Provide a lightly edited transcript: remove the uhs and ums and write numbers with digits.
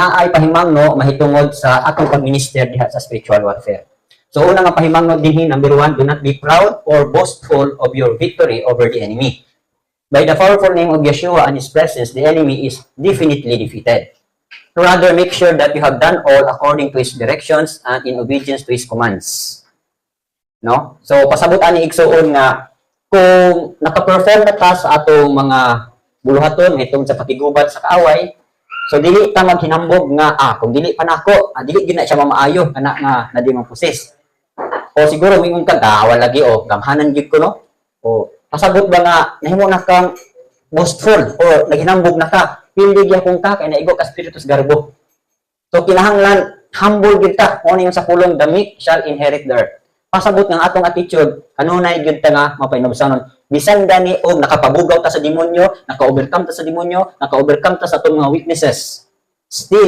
ay pahimangno mahitungod sa atong pag-minister diha sa spiritual warfare. So una nga pahimangno dinhi, number 1, do not be proud or boastful of your victory over the enemy. By the powerful name of Yeshua and His presence, the enemy is definitely defeated. Rather, make sure that you have done all according to His directions and in obedience to His commands. No? So pasabot ani igsuon nga kung naka-perform na ta sa atong mga buluhaton itong sa pakigubat sa kaaway, so dili ta maghinambog nga kung dili pa nako, dili gid na siya mamaayo kana nga na di man possess. O siguro mingon ka wala lagi gamhanan gid ko no. O pasabot ba nga nahimo na kang boastful or naghinambog na ka, pili gyud kung ka kay naigo ka spiritus garbo. So kinahanglan humble gid ta, mo yung sa pulong the meek shall inherit the earth. Pasabot ng atong attitude, kanunay gyud ta nga mapainobsanon. Bisan gani og nakapabugaw ta sa demonyo, naka-overcome ta sa demonyo, naka-overcome ta sa atong mga weaknesses. Still